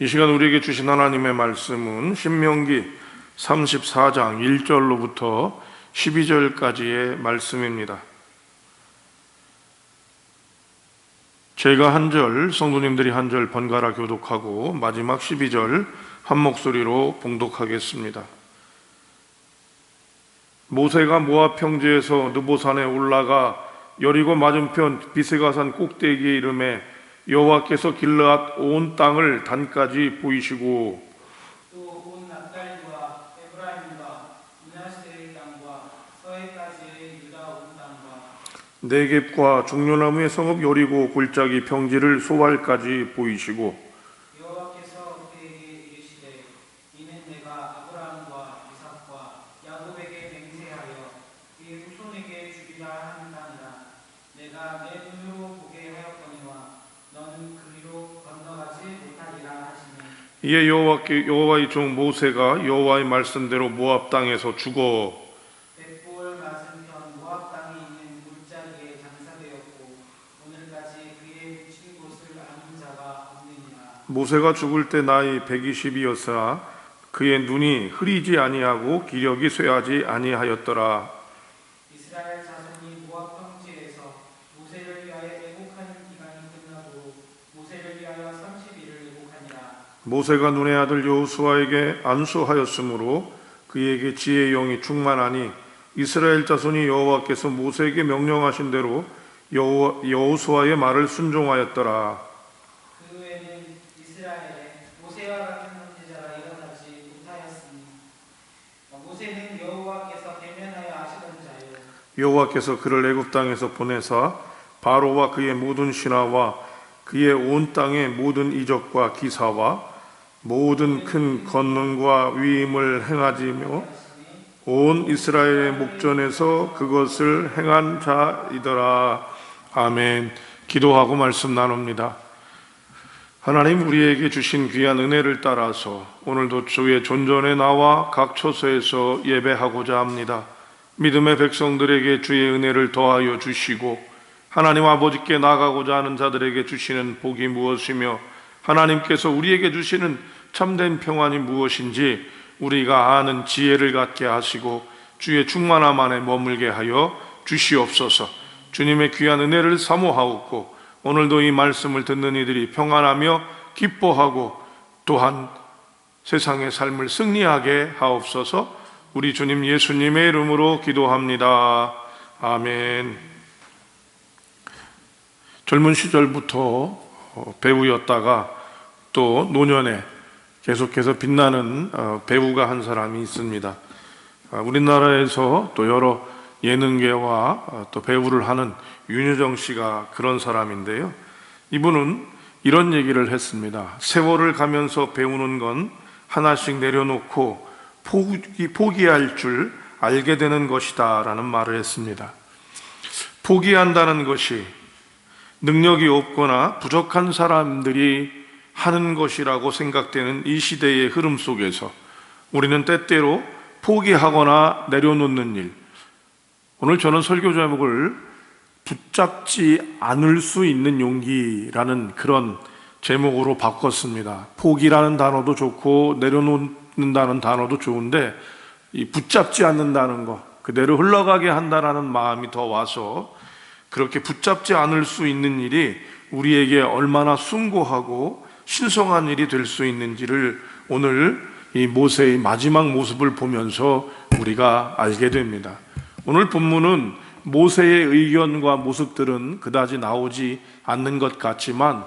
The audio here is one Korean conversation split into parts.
이 시간 우리에게 주신 하나님의 말씀은 신명기 34장 1절로부터 12절까지의 말씀입니다. 제가 한 절, 성도님들이 한 절 번갈아 교독하고 마지막 12절 한 목소리로 봉독하겠습니다. 모세가 모압 평지에서 느보산에 올라가 여리고 맞은편 비스가산 꼭대기에 이르매 여호와께서 길르앗 온 땅을 단까지 보이시고 또 온 납달리와 에브라임과 므낫세의 땅과 서해까지의 유다 온 땅과 네겝과 종려나무의 성읍 여리고 골짜기 평지를 소알까지 보이시고 여호와께서 그에게 이르시되 이는 내가 아브라함과 이삭과 야곱에게 맹세하여 그의 후손에게 주리라 하는 땅이라. 내가 내 눈으로 보게 하였거니와 너는 그리로 건너가지 못하리라 하시니 이에 여호와의 종 모세가 여호와의 말씀대로 모압 땅에서 죽어 벳볼 맞은편 모압 땅에 있는 골짜기에 장사되었고 오늘까지 그의 묻힌 곳을 아는 자가 없느니라. 모세가 죽을 때 나이 120이었으나 그의 눈이 흐리지 아니하고 기력이 쇠하지 아니하였더라. 이스라엘 자손이 모압 평지에서 모세를 위하여 애곡하는 기간이 끝나고 모세를 위하여 30일을 애곡하니라. 모세가 눈의 아들 여호수아에게 안수하였으므로 그에게 지혜의 영이 충만하니 이스라엘 자손이 여호와께서 모세에게 명령하신 대로 여호수아의 말을 순종하였더라. 그 후에는 이스라엘에 모세와 같은 선지자가 일어나지 못하였으니 모세는 여호와께서 대면하여 아시던 자요 여호와께서 그를 애굽 땅에서 보내사 바로와 그의 모든 신하와 그의 온 땅의 모든 이적과 기사와 모든 큰 권능과 위임을 행하지며 온 이스라엘의 목전에서 그것을 행한 자이더라. 아멘. 기도하고 말씀 나눕니다. 하나님, 우리에게 주신 귀한 은혜를 따라서 오늘도 주의 존전에 나와 각 처소에서 예배하고자 합니다. 믿음의 백성들에게 주의 은혜를 더하여 주시고 하나님 아버지께 나가고자 하는 자들에게 주시는 복이 무엇이며 하나님께서 우리에게 주시는 참된 평안이 무엇인지 우리가 아는 지혜를 갖게 하시고 주의 충만함 안에 머물게 하여 주시옵소서. 주님의 귀한 은혜를 사모하옵고 오늘도 이 말씀을 듣는 이들이 평안하며 기뻐하고 또한 세상의 삶을 승리하게 하옵소서. 우리 주님 예수님의 이름으로 기도합니다. 아멘. 젊은 시절부터 배우였다가 또 노년에 계속해서 빛나는 배우가 한 사람이 있습니다. 우리나라에서 또 여러 예능계와 또 배우를 하는 윤여정 씨가 그런 사람인데요. 이분은 이런 얘기를 했습니다. 세월을 가면서 배우는 건 하나씩 내려놓고 포기할 줄 알게 되는 것이다 라는 말을 했습니다. 포기한다는 것이 능력이 없거나 부족한 사람들이 하는 것이라고 생각되는 이 시대의 흐름 속에서 우리는 때때로 포기하거나 내려놓는 일, 오늘 저는 설교 제목을 붙잡지 않을 수 있는 용기라는 그런 제목으로 바꿨습니다. 포기라는 단어도 좋고 내려놓는다는 단어도 좋은데 이 붙잡지 않는다는 것, 그대로 흘러가게 한다는 마음이 더 와서 그렇게 붙잡지 않을 수 있는 일이 우리에게 얼마나 숭고하고 신성한 일이 될 수 있는지를 오늘 이 모세의 마지막 모습을 보면서 우리가 알게 됩니다. 오늘 본문은 모세의 의견과 모습들은 그다지 나오지 않는 것 같지만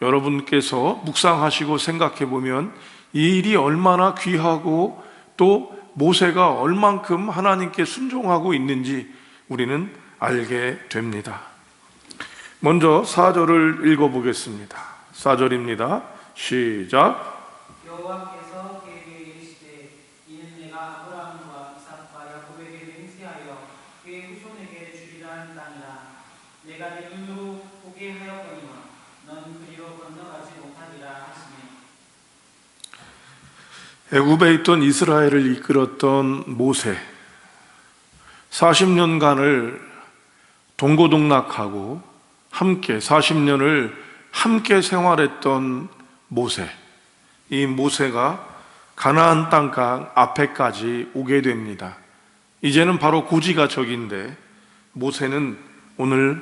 여러분께서 묵상하시고 생각해 보면 이 일이 얼마나 귀하고 또 모세가 얼만큼 하나님께 순종하고 있는지 우리는 알게 됩니다. 먼저 4절을 읽어보겠습니다. 4절입니다. 시작. 여호와께서 그에게 이르시되 이는 내가 아브라함과 이삭과 야곱에게 맹세하여 그의 후손에게 주리라 하는 땅이라. 내가 네 눈으로 보게 하였거니와 너는 그리로 건너가지 못하리라 하시니 애굽에 있던 이스라엘을 이끌었던 모세 40년간을 동고동락하고 함께 40년을 함께 생활했던 모세, 이 모세가 가나안 땅 앞에까지 오게 됩니다. 이제는 바로 고지가 저기인데 모세는 오늘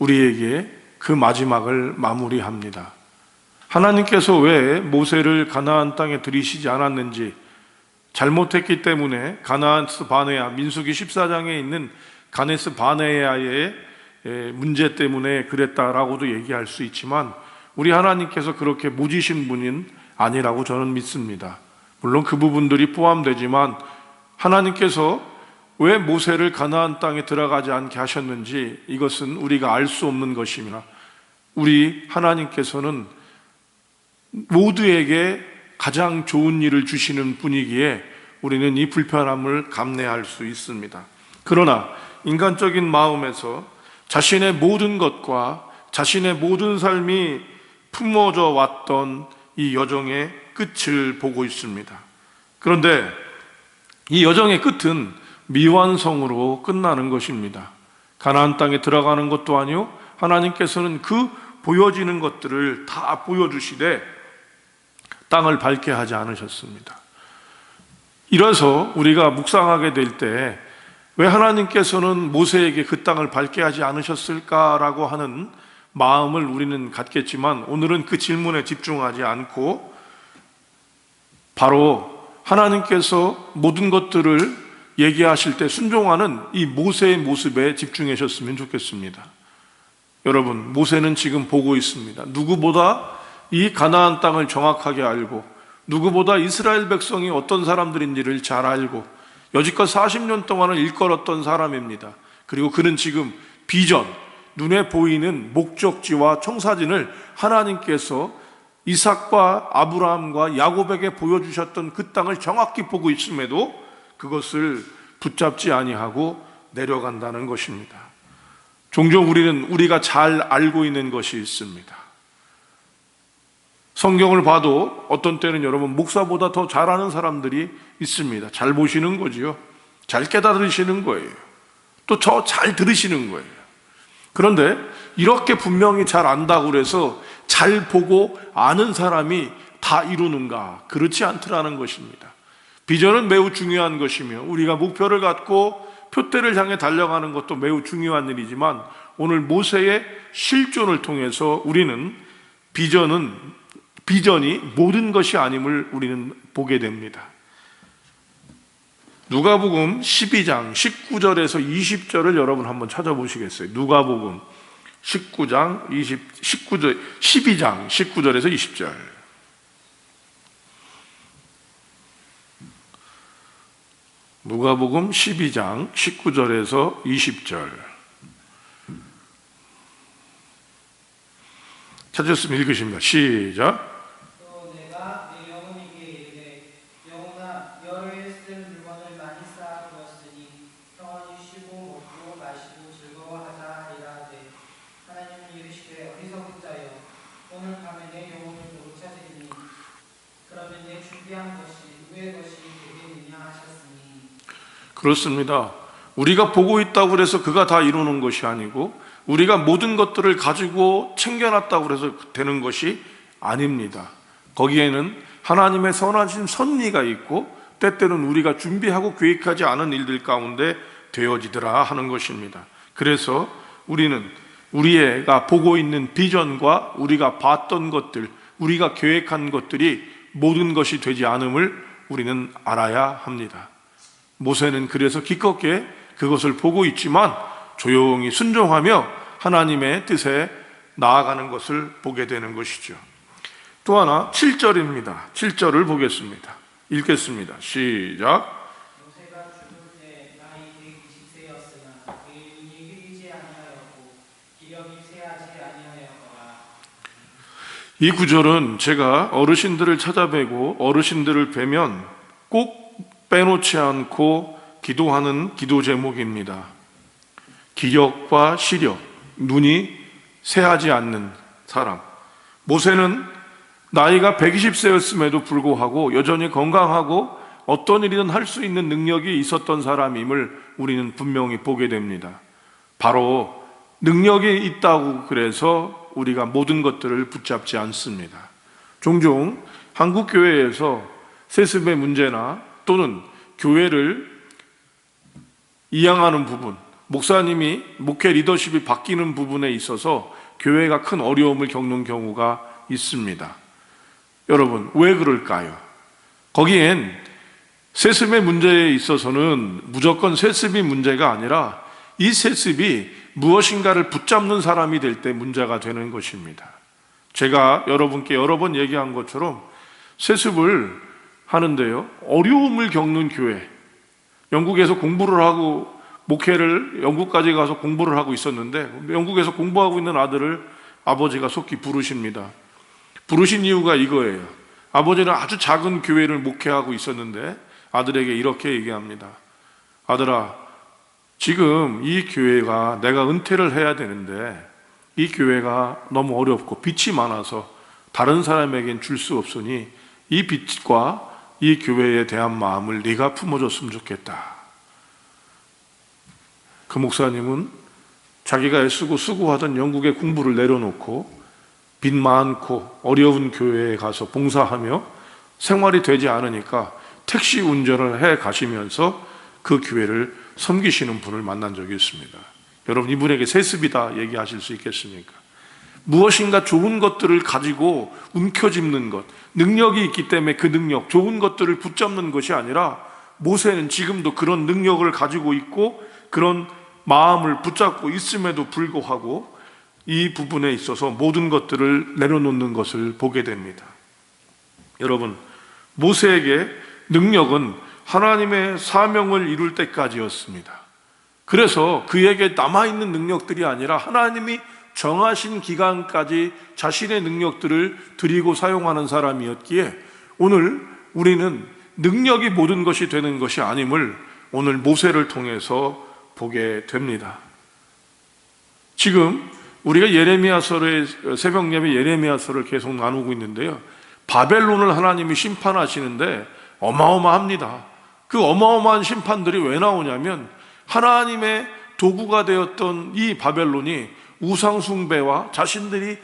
우리에게 그 마지막을 마무리합니다. 하나님께서 왜 모세를 가나안 땅에 들이시지 않았는지, 잘못했기 때문에 가나안스 바네아, 민수기 14장에 있는 가네스 바네아의 문제 때문에 그랬다라고도 얘기할 수 있지만 우리 하나님께서 그렇게 무지신 분은 아니라고 저는 믿습니다. 물론 그 부분들이 포함되지만 하나님께서 왜 모세를 가나안 땅에 들어가지 않게 하셨는지 이것은 우리가 알 수 없는 것입니다. 우리 하나님께서는 모두에게 가장 좋은 일을 주시는 분이기에 우리는 이 불편함을 감내할 수 있습니다. 그러나 인간적인 마음에서 자신의 모든 것과 자신의 모든 삶이 품어져 왔던 이 여정의 끝을 보고 있습니다. 그런데 이 여정의 끝은 미완성으로 끝나는 것입니다. 가나안 땅에 들어가는 것도 아니요, 하나님께서는 그 보여지는 것들을 다 보여주시되 땅을 밟게 하지 않으셨습니다. 이래서 우리가 묵상하게 될 때 왜 하나님께서는 모세에게 그 땅을 밟게 하지 않으셨을까라고 하는 마음을 우리는 갖겠지만 오늘은 그 질문에 집중하지 않고 바로 하나님께서 모든 것들을 얘기하실 때 순종하는 이 모세의 모습에 집중하셨으면 좋겠습니다. 여러분, 모세는 지금 보고 있습니다. 누구보다 이 가나안 땅을 정확하게 알고 누구보다 이스라엘 백성이 어떤 사람들인지를 잘 알고 여지껏 40년 동안을 일컬었던 사람입니다. 그리고 그는 지금 비전, 눈에 보이는 목적지와 청사진을 하나님께서 이삭과 아브라함과 야곱에게 보여주셨던 그 땅을 정확히 보고 있음에도 그것을 붙잡지 아니하고 내려간다는 것입니다. 종종 우리가 잘 알고 있는 것이 있습니다. 성경을 봐도 어떤 때는 여러분 목사보다 더 잘 아는 사람들이 있습니다. 잘 보시는 거지요. 잘 깨달으시는 거예요. 또 저 잘 들으시는 거예요. 그런데 이렇게 분명히 잘 안다고 그래서 잘 보고 아는 사람이 다 이루는가? 그렇지 않더라는 것입니다. 비전은 매우 중요한 것이며 우리가 목표를 갖고 표대를 향해 달려가는 것도 매우 중요한 일이지만 오늘 모세의 실존을 통해서 우리는 비전이 모든 것이 아님을 우리는 보게 됩니다. 누가복음 12장 19절에서 20절을 여러분 한번 찾아보시겠어요? 누가복음 12장 19절에서 20절. 누가복음 12장 19절에서 20절. 찾으셨으면 읽으십니다. 시작. 또 내가 내 영혼에게 이르되 영혼아 여러에 쓸 물건을 많이 쌓아 두었으니 평안히 쉬고 먹고 마시고 즐거워하자 하리라 하되 하나님은 이르시되 어리석은 자여 오늘 밤에 내 영혼을 도로 찾으리니 그러면 내 준비한 것이 누구의 것이 되겠느냐 하셨으니. 그렇습니다. 우리가 보고 있다고 해서 그가 다 이루는 것이 아니고 우리가 모든 것들을 가지고 챙겨놨다고 해서 되는 것이 아닙니다. 거기에는 하나님의 선하신 섭리가 있고 때때는 우리가 준비하고 계획하지 않은 일들 가운데 되어지더라 하는 것입니다. 그래서 우리는 우리가 보고 있는 비전과 우리가 봤던 것들, 우리가 계획한 것들이 모든 것이 되지 않음을 우리는 알아야 합니다. 모세는 그래서 기껏게 그것을 보고 있지만 조용히 순종하며 하나님의 뜻에 나아가는 것을 보게 되는 것이죠. 또 하나 7절입니다. 7절을 보겠습니다. 읽겠습니다. 시작. 모세가 죽을 때 나이 120세였으나 그의 눈이 흐리지 아니하였고 기력이 쇠하지 아니하였더라. 이 구절은 제가 어르신들을 찾아뵈고 어르신들을 뵈면 꼭 빼놓지 않고 기도하는 기도 제목입니다. 기력과 시력, 눈이 새하지 않는 사람. 모세는 나이가 120세였음에도 불구하고 여전히 건강하고 어떤 일이든 할 수 있는 능력이 있었던 사람임을 우리는 분명히 보게 됩니다. 바로 능력이 있다고 그래서 우리가 모든 것들을 붙잡지 않습니다. 종종 한국 교회에서 세습의 문제나 또는 교회를 이양하는 부분, 목사님이 목회 리더십이 바뀌는 부분에 있어서 교회가 큰 어려움을 겪는 경우가 있습니다. 여러분, 왜 그럴까요? 거기엔 세습의 문제에 있어서는 무조건 세습이 문제가 아니라 이 세습이 무엇인가를 붙잡는 사람이 될 때 문제가 되는 것입니다. 제가 여러분께 여러 번 얘기한 것처럼 세습을 하는데요, 어려움을 겪는 교회, 영국에서 공부를 하고 목회를 영국까지 가서 공부를 하고 있었는데 영국에서 공부하고 있는 아들을 아버지가 속히 부르십니다. 부르신 이유가 이거예요. 아버지는 아주 작은 교회를 목회하고 있었는데 아들에게 이렇게 얘기합니다. 아들아, 지금 이 교회가 내가 은퇴를 해야 되는데 이 교회가 너무 어렵고 빚이 많아서 다른 사람에겐 줄 수 없으니 이 빚과 이 교회에 대한 마음을 네가 품어줬으면 좋겠다. 그 목사님은 자기가 애쓰고 수고하던 영국의 공부를 내려놓고 빚 많고 어려운 교회에 가서 봉사하며 생활이 되지 않으니까 택시 운전을 해 가시면서 그 교회를 섬기시는 분을 만난 적이 있습니다. 여러분, 이분에게 세습이다 얘기하실 수 있겠습니까? 무엇인가 좋은 것들을 가지고 움켜쥐는 것, 능력이 있기 때문에 그 능력, 좋은 것들을 붙잡는 것이 아니라 모세는 지금도 그런 능력을 가지고 있고 그런 마음을 붙잡고 있음에도 불구하고 이 부분에 있어서 모든 것들을 내려놓는 것을 보게 됩니다. 여러분, 모세에게 능력은 하나님의 사명을 이룰 때까지였습니다. 그래서 그에게 남아있는 능력들이 아니라 하나님이 정하신 기간까지 자신의 능력들을 드리고 사용하는 사람이었기에 오늘 우리는 능력이 모든 것이 되는 것이 아님을 오늘 모세를 통해서 보게 됩니다. 지금 우리가 예레미야서를, 새벽 예배 예레미야서를 계속 나누고 있는데요, 바벨론을 하나님이 심판하시는데 어마어마합니다. 그 어마어마한 심판들이 왜 나오냐면 하나님의 도구가 되었던 이 바벨론이 우상숭배와 자신들이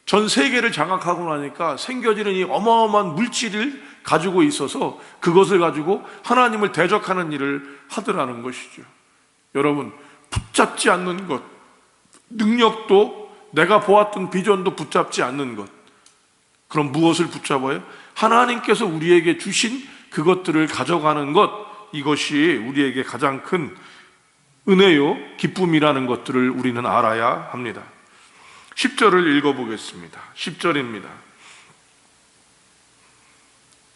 전 세계를 장악하고 나니까 생겨지는 이 어마어마한 물질을 가지고 있어서 그것을 가지고 하나님을 대적하는 일을 하더라는 것이죠. 여러분, 붙잡지 않는 것, 능력도 내가 보았던 비전도 붙잡지 않는 것, 그럼 무엇을 붙잡아요? 하나님께서 우리에게 주신 그것들을 가져가는 것, 이것이 우리에게 가장 큰 은혜요, 기쁨이라는 것들을 우리는 알아야 합니다. 10절을 읽어보겠습니다. 10절입니다.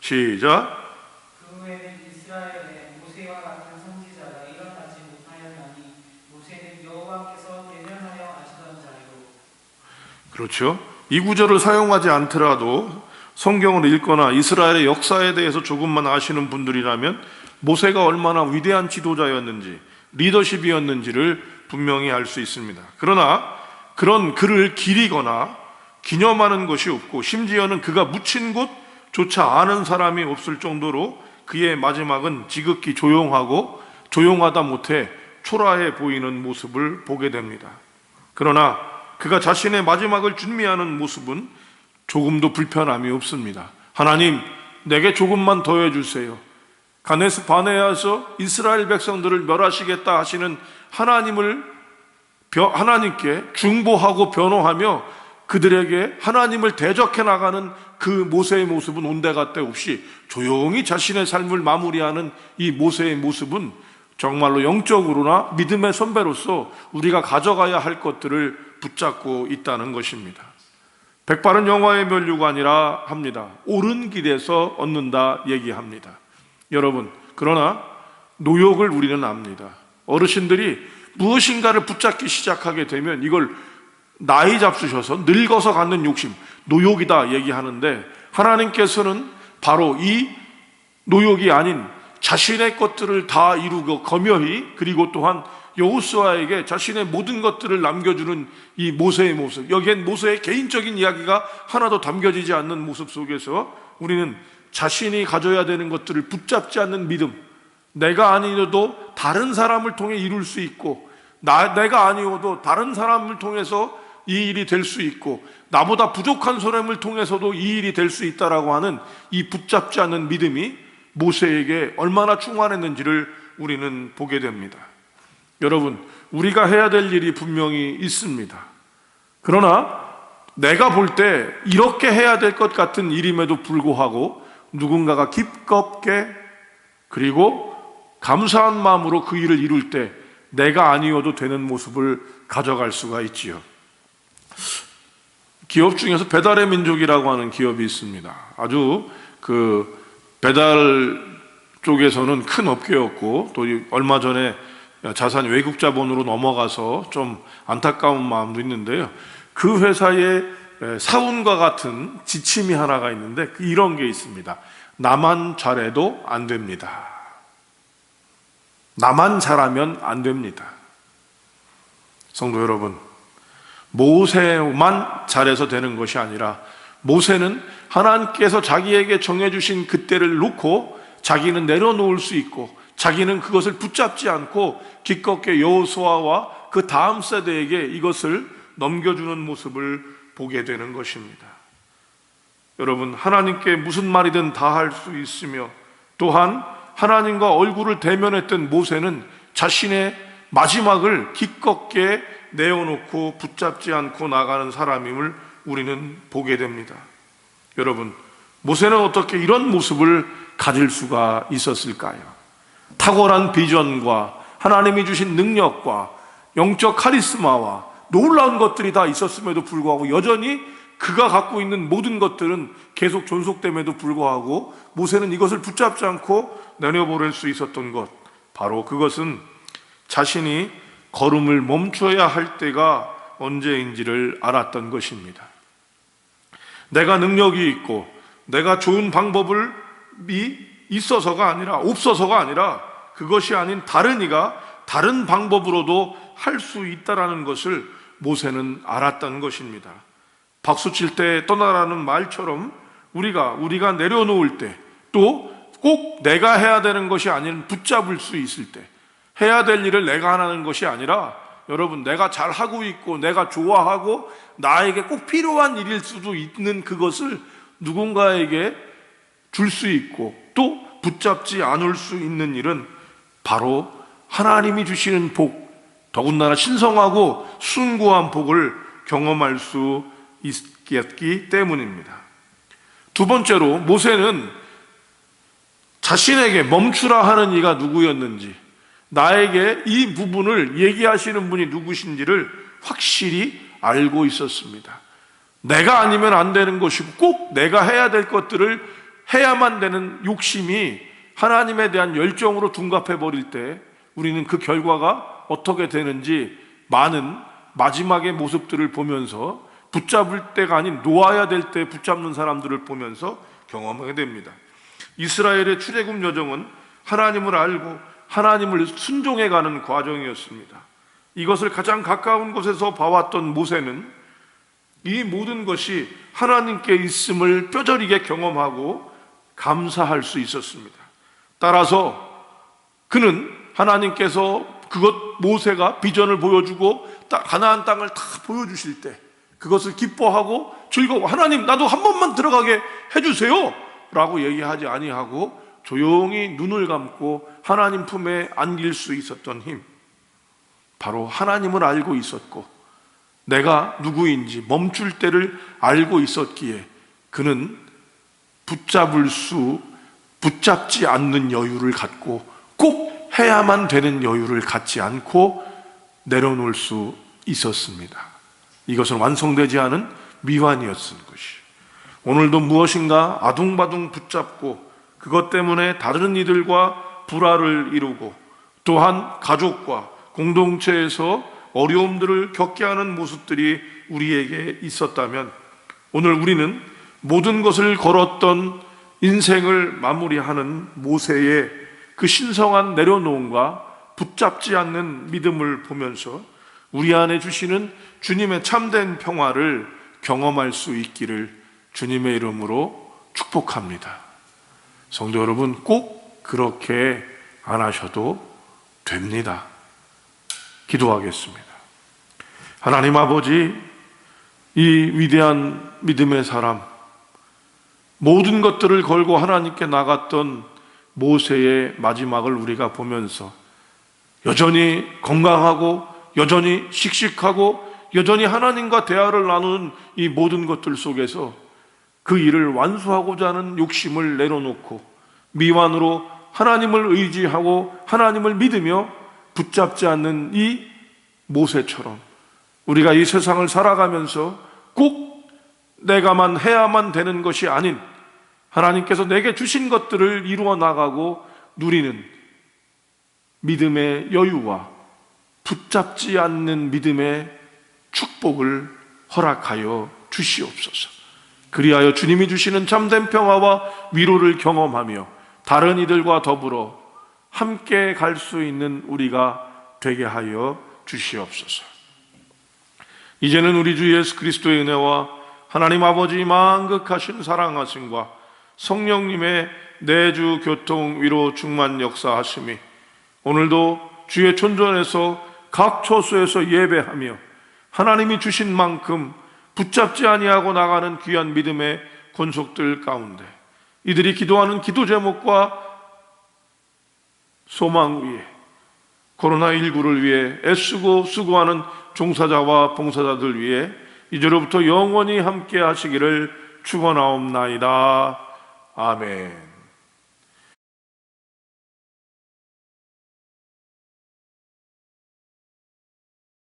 시작. 그 후에는 이스라엘에 모세와 같은 선지자가 일어나지 못하였나니 모세는 여호와께서 대면하여 아시던 자요. 그렇죠. 이 구절을 사용하지 않더라도 성경을 읽거나 이스라엘의 역사에 대해서 조금만 아시는 분들이라면 모세가 얼마나 위대한 지도자였는지, 리더십이었는지를 분명히 알 수 있습니다. 그러나 그런 그를 기리거나 기념하는 것이 없고 심지어는 그가 묻힌 곳조차 아는 사람이 없을 정도로 그의 마지막은 지극히 조용하고 조용하다 못해 초라해 보이는 모습을 보게 됩니다. 그러나 그가 자신의 마지막을 준비하는 모습은 조금도 불편함이 없습니다. 하나님, 내게 조금만 더 해주세요. 가네스 바네아에서 이스라엘 백성들을 멸하시겠다 하시는 하나님께 중보하고 변호하며 그들에게 하나님을 대적해 나가는 그 모세의 모습은 온데간데 없이 조용히 자신의 삶을 마무리하는 이 모세의 모습은 정말로 영적으로나 믿음의 선배로서 우리가 가져가야 할 것들을 붙잡고 있다는 것입니다. 백발은 영화의 면류가 아니라 합니다. 옳은 길에서 얻는다 얘기합니다. 여러분, 그러나 노욕을 우리는 압니다. 어르신들이 무엇인가를 붙잡기 시작하게 되면 이걸 나이 잡수셔서 늙어서 갖는 욕심, 노욕이다 얘기하는데 하나님께서는 바로 이 노욕이 아닌 자신의 것들을 다 이루고 거며히, 그리고 또한 여호수아에게 자신의 모든 것들을 남겨주는 이 모세의 모습, 여기엔 모세의 개인적인 이야기가 하나도 담겨지지 않는 모습 속에서 우리는 자신이 가져야 되는 것들을 붙잡지 않는 믿음, 내가 아니어도 다른 사람을 통해 이룰 수 있고 내가 아니어도 다른 사람을 통해서 이 일이 될 수 있고 나보다 부족한 사람을 통해서도 이 일이 될 수 있다라고 하는 이 붙잡지 않는 믿음이 모세에게 얼마나 충만했는지를 우리는 보게 됩니다. 여러분, 우리가 해야 될 일이 분명히 있습니다. 그러나 내가 볼 때 이렇게 해야 될 것 같은 일임에도 불구하고 누군가가 기껍게 그리고 감사한 마음으로 그 일을 이룰 때 내가 아니어도 되는 모습을 가져갈 수가 있지요. 기업 중에서 배달의 민족이라고 하는 기업이 있습니다. 아주 그 배달 쪽에서는 큰 업계였고 또 얼마 전에 자산이 외국 자본으로 넘어가서 좀 안타까운 마음도 있는데요. 그 회사의 사운과 같은 지침이 하나가 있는데 이런 게 있습니다. 나만 잘해도 안 됩니다. 나만 잘하면 안 됩니다. 성도 여러분, 모세만 잘해서 되는 것이 아니라 모세는 하나님께서 자기에게 정해주신 그때를 놓고 자기는 내려놓을 수 있고 자기는 그것을 붙잡지 않고 기꺼이 여호수아와 그 다음 세대에게 이것을 넘겨주는 모습을 보게 되는 것입니다. 여러분, 하나님께 무슨 말이든 다 할 수 있으며 또한 하나님과 얼굴을 대면했던 모세는 자신의 마지막을 기꺼이 내어놓고 붙잡지 않고 나가는 사람임을 우리는 보게 됩니다. 여러분, 모세는 어떻게 이런 모습을 가질 수가 있었을까요? 탁월한 비전과 하나님이 주신 능력과 영적 카리스마와 놀라운 것들이 다 있었음에도 불구하고 여전히 그가 갖고 있는 모든 것들은 계속 존속됨에도 불구하고 모세는 이것을 붙잡지 않고 내려보낼 수 있었던 것, 바로 그것은 자신이 걸음을 멈춰야 할 때가 언제인지를 알았던 것입니다. 내가 능력이 있고 내가 좋은 방법이 있어서가 아니라 없어서가 아니라 그것이 아닌 다른 이가 다른 방법으로도 할 수 있다라는 것을 모세는 알았던 것입니다. 박수 칠 때 떠나라는 말처럼 우리가 내려놓을 때 또 꼭 내가 해야 되는 것이 아닌 붙잡을 수 있을 때 해야 될 일을 내가 하는 것이 아니라 여러분, 내가 잘하고 있고 내가 좋아하고 나에게 꼭 필요한 일일 수도 있는 그것을 누군가에게 줄 수 있고 또 붙잡지 않을 수 있는 일은 바로 하나님이 주시는 복, 더군다나 신성하고 숭고한 복을 경험할 수 있기 때문입니다. 두 번째로 모세는 자신에게 멈추라 하는 이가 누구였는지, 나에게 이 부분을 얘기하시는 분이 누구신지를 확실히 알고 있었습니다. 내가 아니면 안 되는 것이고 꼭 내가 해야 될 것들을 해야만 되는 욕심이 하나님에 대한 열정으로 둔갑해 버릴 때 우리는 그 결과가 어떻게 되는지 많은 마지막의 모습들을 보면서 붙잡을 때가 아닌 놓아야 될 때 붙잡는 사람들을 보면서 경험하게 됩니다. 이스라엘의 출애굽 여정은 하나님을 알고 하나님을 순종해가는 과정이었습니다. 이것을 가장 가까운 곳에서 봐왔던 모세는 이 모든 것이 하나님께 있음을 뼈저리게 경험하고 감사할 수 있었습니다. 따라서 그는 하나님께서 모세가 비전을 보여주고 가나안 땅을 다 보여주실 때 그것을 기뻐하고 즐거워, 하나님 나도 한 번만 들어가게 해주세요 라고 얘기하지 아니하고 조용히 눈을 감고 하나님 품에 안길 수 있었던 힘, 바로 하나님을 알고 있었고 내가 누구인지 멈출 때를 알고 있었기에 그는 붙잡지 않는 여유를 갖고 꼭 해야만 되는 여유를 갖지 않고 내려놓을 수 있었습니다. 이것은 완성되지 않은 미완이었던 것이, 오늘도 무엇인가 아둥바둥 붙잡고 그것 때문에 다른 이들과 불화를 이루고 또한 가족과 공동체에서 어려움들을 겪게 하는 모습들이 우리에게 있었다면 오늘 우리는 모든 것을 걸었던 인생을 마무리하는 모세의 그 신성한 내려놓음과 붙잡지 않는 믿음을 보면서 우리 안에 주시는 주님의 참된 평화를 경험할 수 있기를 주님의 이름으로 축복합니다. 성도 여러분, 꼭 그렇게 안 하셔도 됩니다. 기도하겠습니다. 하나님 아버지, 이 위대한 믿음의 사람, 모든 것들을 걸고 하나님께 나갔던 모세의 마지막을 우리가 보면서 여전히 건강하고 여전히 씩씩하고 여전히 하나님과 대화를 나누는 이 모든 것들 속에서 그 일을 완수하고자 하는 욕심을 내려놓고 미완으로 하나님을 의지하고 하나님을 믿으며 붙잡지 않는 이 모세처럼 우리가 이 세상을 살아가면서 꼭 내가만 해야만 되는 것이 아닌 하나님께서 내게 주신 것들을 이루어 나가고 누리는 믿음의 여유와 붙잡지 않는 믿음의 축복을 허락하여 주시옵소서. 그리하여 주님이 주시는 참된 평화와 위로를 경험하며 다른 이들과 더불어 함께 갈 수 있는 우리가 되게 하여 주시옵소서. 이제는 우리 주 예수 그리스도의 은혜와 하나님 아버지 만극하신 사랑하심과 성령님의 내주 교통 위로 충만 역사하심이 오늘도 주의 존전에서 각 처소에서 예배하며 하나님이 주신 만큼 붙잡지 아니하고 나가는 귀한 믿음의 권속들 가운데 이들이 기도하는 기도 제목과 소망 위에 코로나19를 위해 애쓰고 수고하는 종사자와 봉사자들 위해 이제로부터 영원히 함께 하시기를 축원하옵나이다. 아멘.